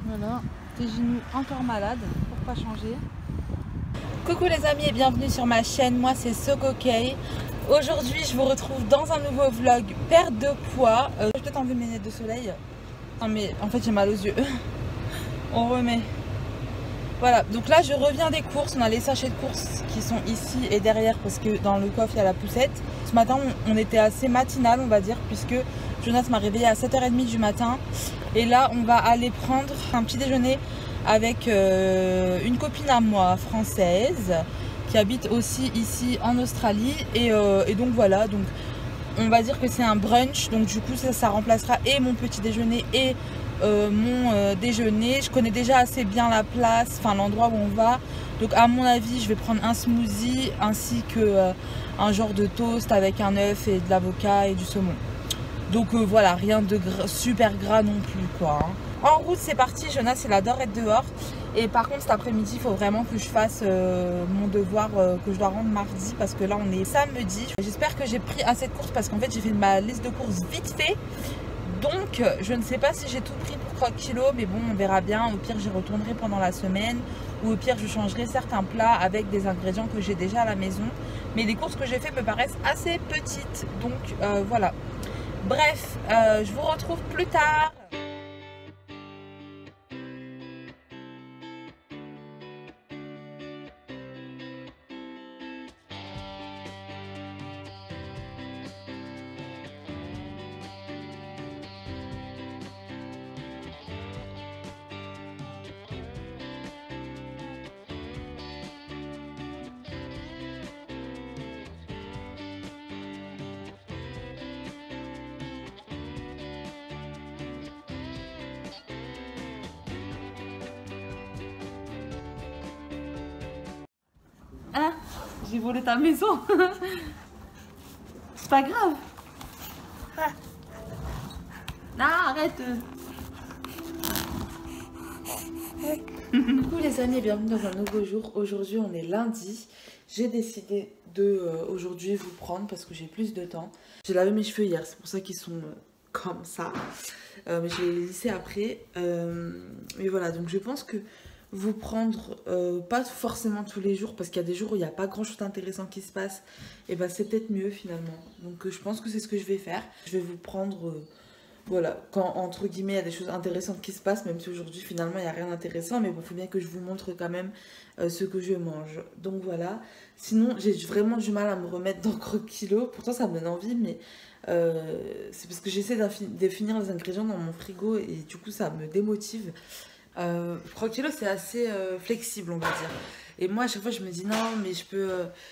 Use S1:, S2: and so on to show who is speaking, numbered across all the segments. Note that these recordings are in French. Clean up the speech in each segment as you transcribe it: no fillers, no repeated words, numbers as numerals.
S1: Voilà, tes genoux encore malades, pour pas changer. Coucou les amis et bienvenue sur ma chaîne, moi c'est SoCoKay. Aujourd'hui je vous retrouve dans un nouveau vlog perte de poids. Je vais peut-être enlever mes lunettes de soleil. Non mais en fait j'ai mal aux yeux. On remet. Voilà, donc là je reviens des courses, on a les sachets de courses qui sont ici et derrière parce que dans le coffre il y a la poussette. Ce matin on était assez matinal on va dire puisque Jonas m'a réveillé à 7h30 du matin. Et là on va aller prendre un petit déjeuner avec une copine à moi française qui habite aussi ici en Australie. Et donc voilà, donc on va dire que c'est un brunch, donc du coup ça remplacera et mon petit déjeuner et mon déjeuner. Je connais déjà assez bien la place, enfin l'endroit où on va, donc à mon avis je vais prendre un smoothie ainsi que un genre de toast avec un œuf et de l'avocat et du saumon. Donc voilà, rien de super gras non plus quoi hein. En route c'est parti, Jonas il adore être dehors. Et par contre cet après-midi il faut vraiment que je fasse mon devoir que je dois rendre mardi. Parce que là on est samedi. J'espère que j'ai pris assez de courses parce qu'en fait j'ai fait ma liste de courses vite fait. Donc je ne sais pas si j'ai tout pris pour 3 kilos. Mais bon on verra bien, au pire j'y retournerai pendant la semaine. Ou au pire je changerai certains plats avec des ingrédients que j'ai déjà à la maison. Mais les courses que j'ai fait me paraissent assez petites. Donc voilà. Bref, je vous retrouve plus tard. Hein? J'ai volé ta maison. C'est pas grave. Non, arrête. Coucou les amis et bienvenue dans un nouveau jour. Aujourd'hui on est lundi. J'ai décidé de aujourd'hui vous prendre parce que j'ai plus de temps. J'ai lavé mes cheveux hier, c'est pour ça qu'ils sont comme ça. Mais je vais les lisser après. Mais voilà, donc je pense que vous prendre, pas forcément tous les jours, parce qu'il y a des jours où il n'y a pas grand chose d'intéressant qui se passe, et ben c'est peut-être mieux finalement. Donc je pense que c'est ce que je vais faire. Je vais vous prendre, voilà, quand entre guillemets il y a des choses intéressantes qui se passent, même si aujourd'hui finalement il n'y a rien d'intéressant, mais bon, il faut bien que je vous montre quand même ce que je mange. Donc voilà, sinon j'ai vraiment du mal à me remettre dans croque-kilo, pourtant ça me donne envie, mais c'est parce que j'essaie de finir les ingrédients dans mon frigo et du coup ça me démotive. Croque-kilo c'est assez flexible on va dire. Et moi à chaque fois je me dis non mais je peux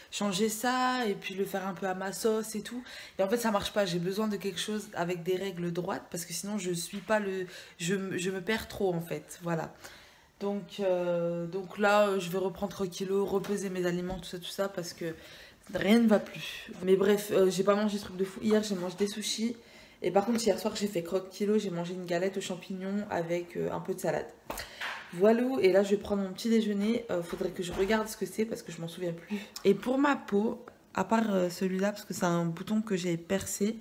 S1: changer ça et puis le faire un peu à ma sauce et tout. Et en fait ça marche pas, j'ai besoin de quelque chose avec des règles droites parce que sinon je suis pas le... Je me perds trop en fait, voilà. Donc là je vais reprendre croque-kilo, repeser mes aliments, tout ça parce que rien ne va plus. Mais bref, j'ai pas mangé ce truc de fou. Hier j'ai mangé des sushis. Et par contre, hier soir, j'ai fait croque-kilo, j'ai mangé une galette aux champignons avec un peu de salade. Voilà, et là, je vais prendre mon petit déjeuner. Faudrait que je regarde ce que c'est parce que je m'en souviens plus. Et pour ma peau, à part celui-là, parce que c'est un bouton que j'ai percé,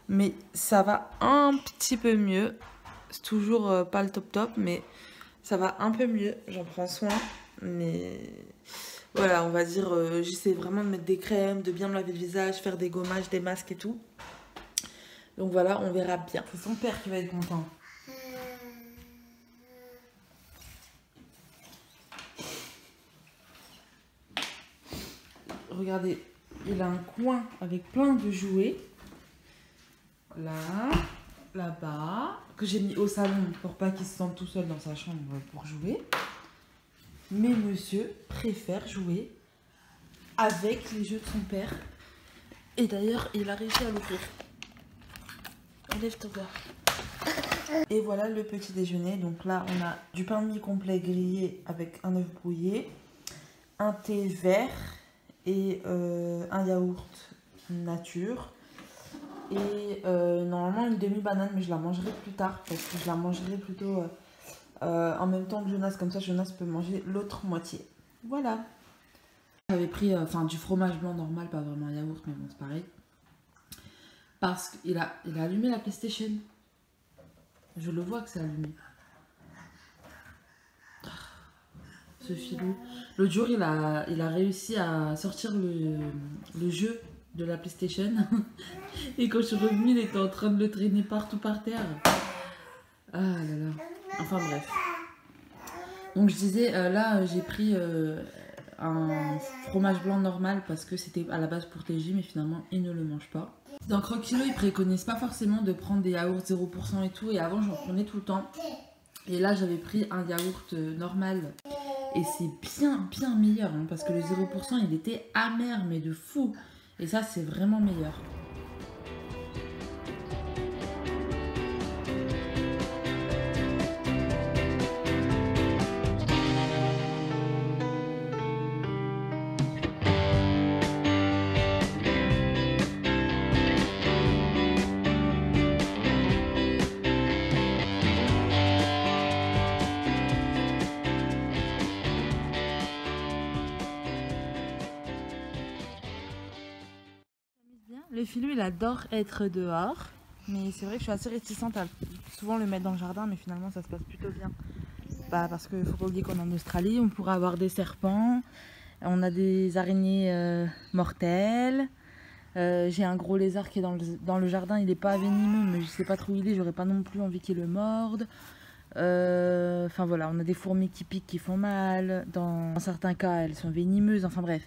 S1: mais ça va un petit peu mieux. C'est toujours pas le top, mais ça va un peu mieux. J'en prends soin, mais... Voilà, on va dire, j'essaie vraiment de mettre des crèmes, de bien me laver le visage, faire des gommages, des masques et tout. Donc voilà, on verra bien. C'est son père qui va être content. Regardez, il a un coin avec plein de jouets. Là, là-bas, que j'ai mis au salon pour pas qu'il se sente tout seul dans sa chambre pour jouer. Mais monsieur préfère jouer avec les jeux de son père. Et d'ailleurs, il a réussi à l'ouvrir. Lève-toi. Et voilà le petit déjeuner. Donc là, on a du pain de mie complet grillé avec un œuf brouillé, un thé vert et un yaourt nature. Et normalement une demi-banane, mais je la mangerai plus tard parce que je la mangerai plutôt en même temps que Jonas. Comme ça, Jonas peut manger l'autre moitié. Voilà. J'avais pris du fromage blanc normal, pas vraiment un yaourt, mais bon, c'est pareil. Parce qu'il a allumé la PlayStation. Je le vois que c'est allumé. ce filou. L'autre jour, il a réussi à sortir le jeu de la PlayStation. Et quand je suis revenue, il était en train de le traîner partout par terre. Ah là là. Enfin bref. Donc je disais, là j'ai pris un fromage blanc normal parce que c'était à la base pour TJ, mais finalement il ne le mange pas. Dans Croque Kilo, ils préconisent pas forcément de prendre des yaourts 0% et tout. Et avant j'en prenais tout le temps. Et là j'avais pris un yaourt normal. Et c'est bien meilleur hein, parce que le 0% il était amer mais de fou. Et ça c'est vraiment meilleur. Le filou, il adore être dehors, mais c'est vrai que je suis assez réticente à souvent le mettre dans le jardin, mais finalement ça se passe plutôt bien. Bah, parce qu'il faut pas oublier qu'on est en Australie, on pourrait avoir des serpents, on a des araignées mortelles. J'ai un gros lézard qui est dans le jardin, il n'est pas venimeux, mais je sais pas trop où il est, j'aurais pas non plus envie qu'il le morde. Enfin voilà, on a des fourmis qui piquent, qui font mal, dans certains cas elles sont venimeuses, enfin bref.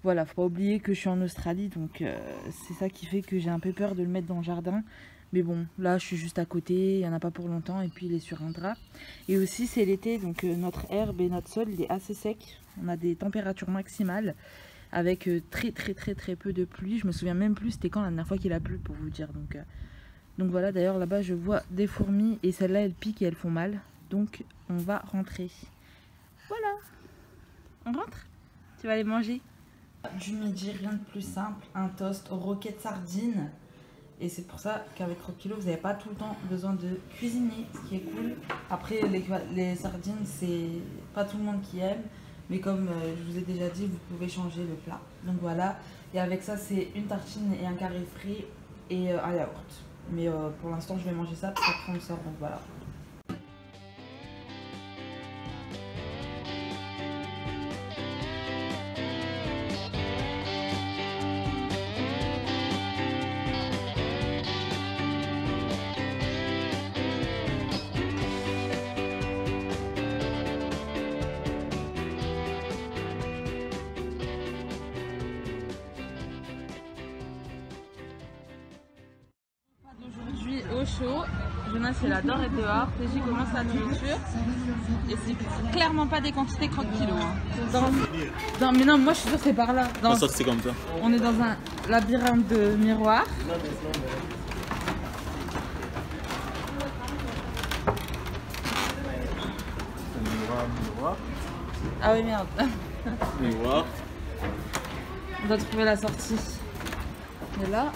S1: Voilà, faut pas oublier que je suis en Australie, donc c'est ça qui fait que j'ai un peu peur de le mettre dans le jardin. Mais bon, là je suis juste à côté, il n'y en a pas pour longtemps et puis il est sur un drap. Et aussi c'est l'été, donc notre herbe et notre sol il est assez sec. On a des températures maximales avec très peu de pluie. Je me souviens même plus c'était quand la dernière fois qu'il a plu pour vous dire. Donc voilà, d'ailleurs là-bas je vois des fourmis et celles-là elles piquent et elles font mal. Donc on va rentrer. Voilà, on rentre? Tu vas aller manger? Du midi, rien de plus simple, un toast aux roquettes sardines. Et c'est pour ça qu'avec Croque Kilo, vous n'avez pas tout le temps besoin de cuisiner, ce qui est cool. Après, les sardines, c'est pas tout le monde qui aime. Mais comme je vous ai déjà dit, vous pouvez changer le plat. Donc voilà. Et avec ça, c'est une tartine et un carré frit et un yaourt. Mais pour l'instant, je vais manger ça parce qu'après on sort. Donc voilà. Aujourd'hui au chaud, Jonas il adore être dehors, TJ commence la nourriture et c'est clairement pas des quantités Croque Kilo. Hein. Mais non, moi je suis sûre que c'est par là.
S2: Ça c'est comme ça.
S1: On est dans un labyrinthe de miroirs.
S2: Miroir.
S1: Ah oui merde.
S2: Miroir.
S1: On doit trouver la sortie. Et là,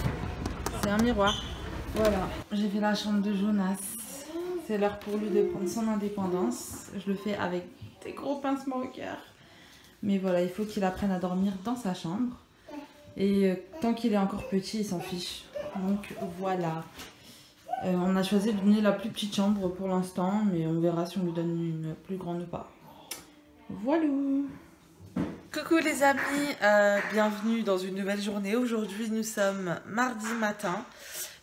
S1: c'est un miroir. Voilà, j'ai fait la chambre de Jonas. C'est l'heure pour lui de prendre son indépendance. Je le fais avec des gros pincements au cœur. Mais voilà, il faut qu'il apprenne à dormir dans sa chambre. Et tant qu'il est encore petit, il s'en fiche. Donc voilà. On a choisi de lui donner la plus petite chambre pour l'instant. Mais on verra si on lui donne une plus grande ou pas. Voilà. Coucou les amis, bienvenue dans une nouvelle journée. Aujourd'hui nous sommes mardi matin.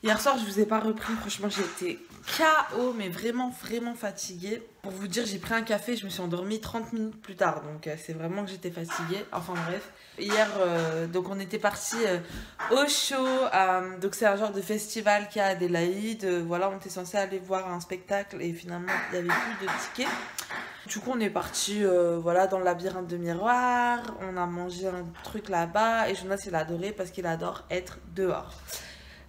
S1: Hier soir je vous ai pas repris, franchement j'étais KO mais vraiment fatiguée. Pour vous dire j'ai pris un café, je me suis endormie 30 minutes plus tard. Donc c'est vraiment que j'étais fatiguée, enfin bref. Hier donc on était parti au show, donc c'est un genre de festival qui a à Adélaïde. Voilà, on était censé aller voir un spectacle et finalement il n'y avait plus de tickets. Du coup on est parti voilà, dans le labyrinthe de miroirs, on a mangé un truc là-bas et Jonas il a adoré parce qu'il adore être dehors.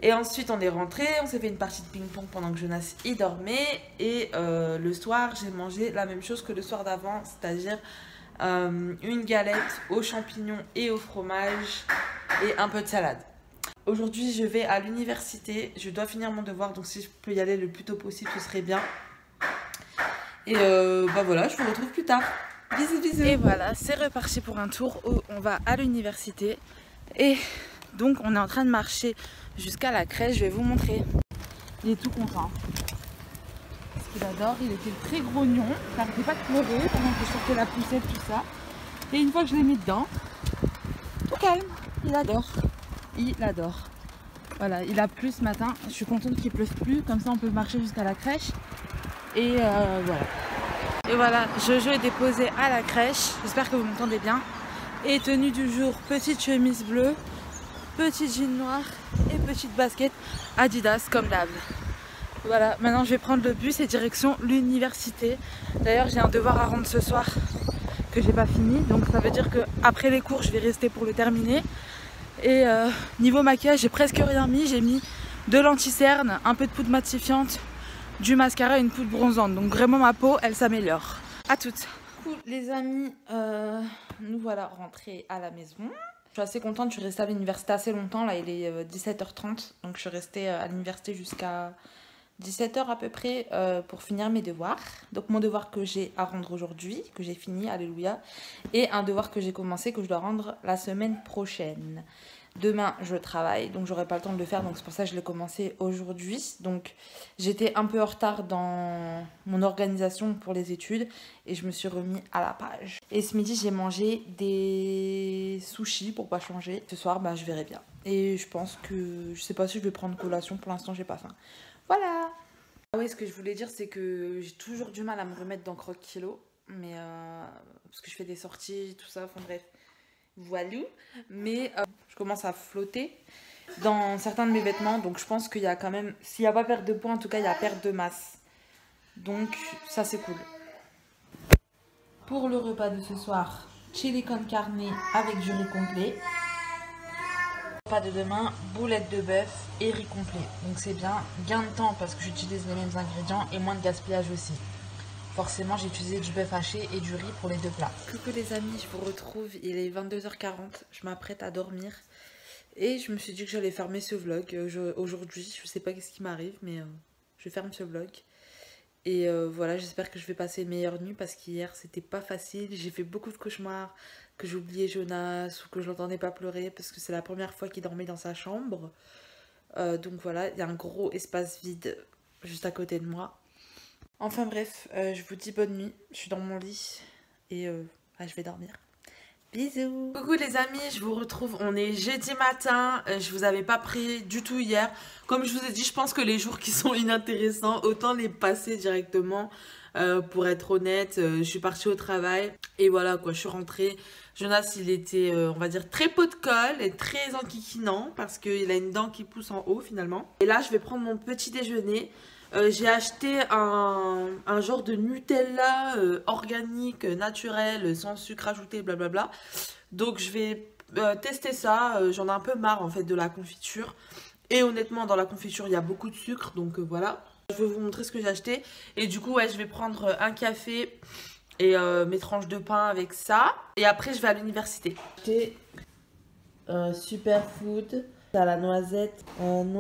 S1: Et ensuite on est rentré, on s'est fait une partie de ping-pong pendant que Jonas y dormait. Et le soir j'ai mangé la même chose que le soir d'avant, c'est-à-dire une galette aux champignons et au fromage et un peu de salade. Aujourd'hui je vais à l'université, je dois finir mon devoir donc si je peux y aller le plus tôt possible ce serait bien. Et bah voilà, je vous retrouve plus tard. Bisous bisous. Et voilà, c'est reparti pour un tour où on va à l'université. Et donc on est en train de marcher jusqu'à la crèche, je vais vous montrer. Il est tout content. Parce qu'il adore. Il était très grognon, il n'arrêtait pas de pleurer pendant que je sortais la poussette, tout ça. Et une fois que je l'ai mis dedans, tout calme, il adore. Il adore. Voilà, il a plu ce matin. Je suis contente qu'il pleuve plus, comme ça on peut marcher jusqu'à la crèche. Et voilà. Et voilà, Jojo est déposé à la crèche. J'espère que vous m'entendez bien. Et tenue du jour, petite chemise bleue, petit jean noir et petite basket Adidas comme d'hab. Voilà, maintenant je vais prendre le bus et direction l'université. D'ailleurs j'ai un devoir à rendre ce soir que j'ai pas fini, donc ça veut dire que après les cours je vais rester pour le terminer. Et niveau maquillage j'ai presque rien mis, j'ai mis de l'anti-cerne, un peu de poudre matifiante, du mascara et une poudre bronzante, donc vraiment ma peau elle s'améliore. À toutes. Cool les amis, nous voilà rentrés à la maison. Je suis assez contente, je suis restée à l'université assez longtemps, là il est 17h30, donc je suis restée à l'université jusqu'à 17h à peu près pour finir mes devoirs. Donc mon devoir que j'ai à rendre aujourd'hui, que j'ai fini, alléluia, et un devoir que j'ai commencé, que je dois rendre la semaine prochaine. Demain je travaille, donc j'aurai pas le temps de le faire, donc c'est pour ça que je l'ai commencé aujourd'hui. Donc j'étais un peu en retard dans mon organisation pour les études et je me suis remis à la page. Et ce midi j'ai mangé des sushis pour pas changer. Ce soir bah, je verrai bien. Et je pense que je sais pas si je vais prendre collation, pour l'instant j'ai pas faim. Voilà. Ah oui, ce que je voulais dire c'est que j'ai toujours du mal à me remettre dans Croque Kilo, mais parce que je fais des sorties, tout ça, enfin bref. Voilà, mais je commence à flotter dans certains de mes vêtements, donc je pense qu'il y a quand même, s'il n'y a pas perte de poids, en tout cas il y a perte de masse, donc ça c'est cool. Pour le repas de ce soir, chili con carne avec du riz complet. Repas de demain, boulettes de bœuf et riz complet, donc c'est bien, gain de temps parce que j'utilise les mêmes ingrédients et moins de gaspillage aussi. Forcément, j'ai utilisé du bœuf haché et du riz pour les deux plats. Coucou les amis, je vous retrouve, il est 22h40, je m'apprête à dormir. Et je me suis dit que j'allais fermer ce vlog aujourd'hui. Je sais pas qu'est-ce qui m'arrive, mais je ferme ce vlog. Et voilà, j'espère que je vais passer une meilleure nuit parce qu'hier, c'était pas facile. J'ai fait beaucoup de cauchemars, que j'oubliais Jonas ou que je l'entendais pas pleurer parce que c'est la première fois qu'il dormait dans sa chambre. Donc voilà, il y a un gros espace vide juste à côté de moi. Enfin bref, je vous dis bonne nuit, je suis dans mon lit et je vais dormir. Bisous. Coucou les amis, je vous retrouve, on est jeudi matin, je vous avais pas pris du tout hier. Comme je vous ai dit, je pense que les jours qui sont inintéressants, autant les passer directement. Pour être honnête, je suis partie au travail et voilà quoi, je suis rentrée. Jonas il était, on va dire, très pot de colle et très enquiquinant parce qu'il a une dent qui pousse en haut finalement. Et là je vais prendre mon petit déjeuner. J'ai acheté un genre de Nutella organique, naturel, sans sucre ajouté, blablabla. Donc je vais tester ça. J'en ai un peu marre en fait de la confiture. Et honnêtement, dans la confiture, il y a beaucoup de sucre. Donc voilà. Je vais vous montrer ce que j'ai acheté. Et du coup, ouais, je vais prendre un café et mes tranches de pain avec ça. Et après, je vais à l'université. J'ai acheté Superfood. T'as la noisette, donc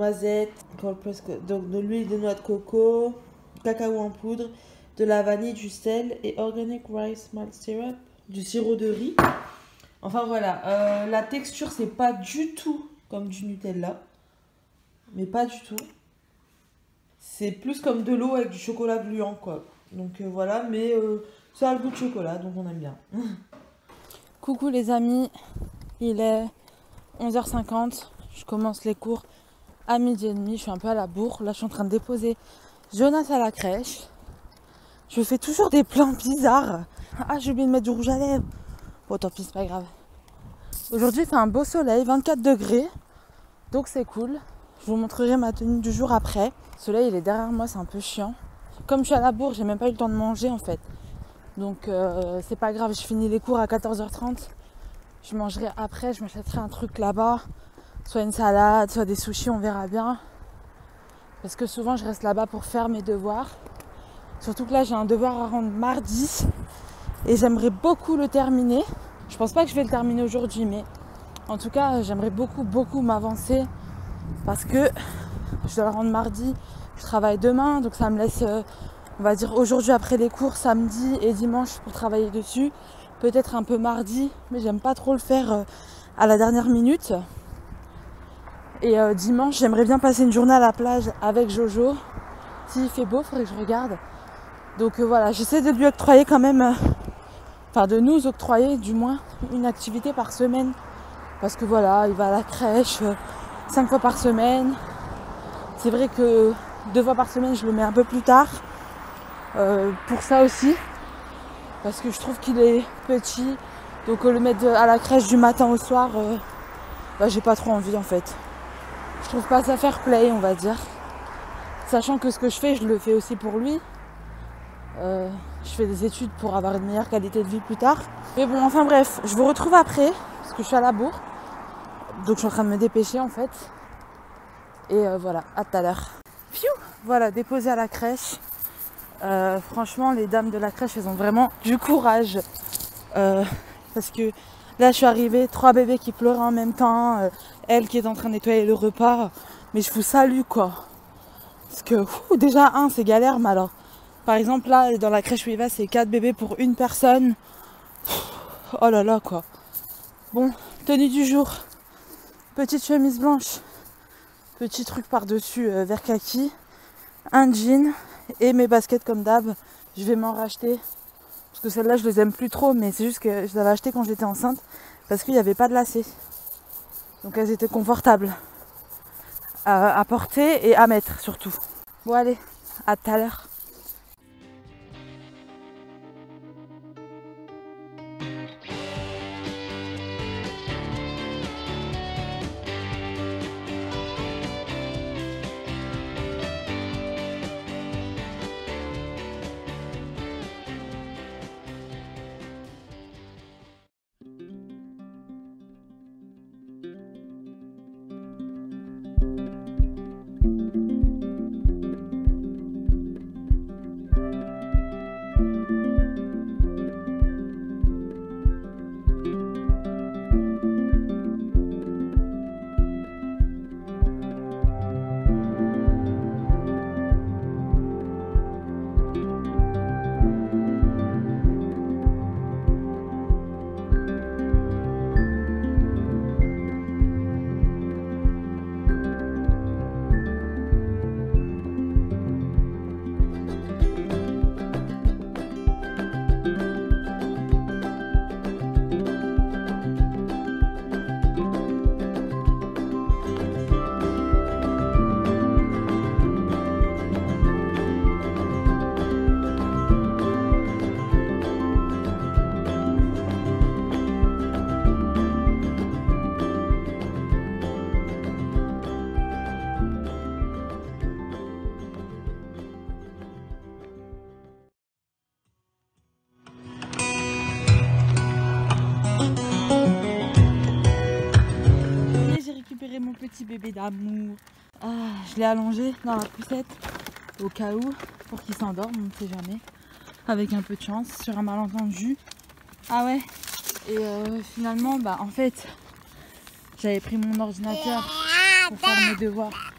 S1: de l'huile de noix de coco, cacao en poudre, de la vanille, du sel et organic rice malt syrup, du sirop de riz. Enfin voilà, la texture c'est pas du tout comme du Nutella, mais pas du tout. C'est plus comme de l'eau avec du chocolat gluant quoi. Donc voilà, mais ça a le goût de chocolat, donc on aime bien. Coucou les amis, il est 11h50. Je commence les cours à 12h30, je suis un peu à la bourre. Là, je suis en train de déposer Jonas à la crèche. Je fais toujours des plans bizarres. Ah, j'ai oublié de mettre du rouge à lèvres. Bon, tant pis, c'est pas grave. Aujourd'hui, il fait un beau soleil, 24 degrés. Donc, c'est cool. Je vous montrerai ma tenue du jour après. Le soleil, il est derrière moi, c'est un peu chiant. Comme je suis à la bourre, j'ai même pas eu le temps de manger, en fait. Donc, c'est pas grave, je finis les cours à 14h30. Je mangerai après, je m'achèterai un truc là-bas. Soit une salade, soit des sushis, on verra bien. Parce que souvent je reste là-bas pour faire mes devoirs. Surtout que là j'ai un devoir à rendre mardi. Et j'aimerais beaucoup le terminer. Je pense pas que je vais le terminer aujourd'hui, mais en tout cas j'aimerais beaucoup m'avancer. Parce que je dois le rendre mardi. Je travaille demain, donc ça me laisse, on va dire aujourd'hui après les cours, samedi et dimanche pour travailler dessus. Peut-être un peu mardi, mais j'aime pas trop le faire à la dernière minute. Et dimanche, j'aimerais bien passer une journée à la plage avec Jojo. S'il fait beau, il faudrait que je regarde. Donc voilà, j'essaie de lui octroyer quand même, enfin de nous octroyer du moins une activité par semaine. Parce que voilà, il va à la crèche 5 fois par semaine. C'est vrai que 2 fois par semaine, je le mets un peu plus tard. Pour ça aussi. Parce que je trouve qu'il est petit. Donc le mettre à la crèche du matin au soir, j'ai pas trop envie en fait. Je trouve pas ça fair play, on va dire. Sachant que ce que je fais, je le fais aussi pour lui. Je fais des études pour avoir une meilleure qualité de vie plus tard. Mais bon, enfin bref, je vous retrouve après. Parce que je suis à la bourre. Donc je suis en train de me dépêcher en fait. Et voilà, à tout à l'heure. Voilà, déposé à la crèche. Franchement, les dames de la crèche, elles ont vraiment du courage. Parce que là, je suis arrivée, 3 bébés qui pleuraient en même temps. Elle qui est en train de nettoyer le repas. Mais je vous salue quoi. Parce que déjà, c'est galère. Mais alors, par exemple, là, dans la crèche où il va, c'est 4 bébés pour une personne. Oh là là quoi. Bon, tenue du jour. Petite chemise blanche. Petit truc par-dessus vert kaki. Un jean. Et mes baskets comme d'hab. Je vais m'en racheter. Parce que celles-là, je les aime plus trop. Mais c'est juste que je les avais achetées quand j'étais enceinte. Parce qu'il n'y avait pas de lacets. Donc elles étaient confortables. À porter et à mettre surtout. Bon allez, à tout à l'heure. Mon petit bébé d'amour. Je l'ai allongé dans la poussette au cas où pour qu'il s'endorme, on ne sait jamais. Avec un peu de chance, sur un malentendu. Ah ouais. Et finalement, en fait, j'avais pris mon ordinateur pour faire mes devoirs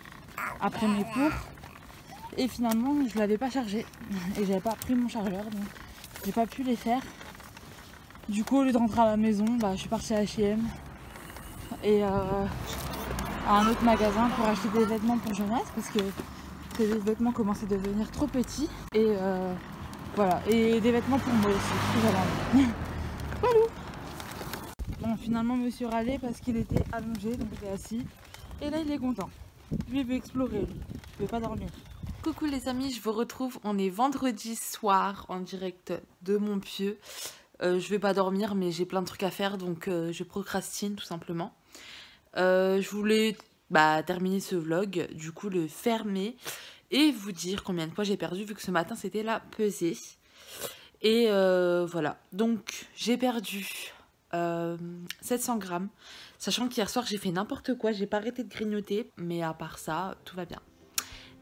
S1: après mes cours. Et finalement, je l'avais pas chargé. Et j'avais pas pris mon chargeur, donc j'ai pas pu les faire. Du coup, au lieu de rentrer à la maison, je suis partie à H&M. Et à un autre magasin pour acheter des vêtements pour Jonas parce que ses vêtements commençaient à devenir trop petits et voilà, et des vêtements pour moi aussi. Voilà. Bon, finalement monsieur râlait parce qu'il était allongé, donc il était assis et là il est content. Lui il veut explorer, lui. Il veut pas dormir. Coucou les amis, je vous retrouve, on est vendredi soir en direct de Montpieu. Je vais pas dormir mais j'ai plein de trucs à faire donc je procrastine tout simplement. Je voulais terminer ce vlog, du coup le fermer et vous dire combien de poids j'ai perdu vu que ce matin c'était la pesée. Et voilà, donc j'ai perdu 700 grammes, sachant qu'hier soir j'ai fait n'importe quoi, j'ai pas arrêté de grignoter, mais à part ça, tout va bien.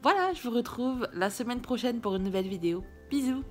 S1: Voilà, je vous retrouve la semaine prochaine pour une nouvelle vidéo. Bisous!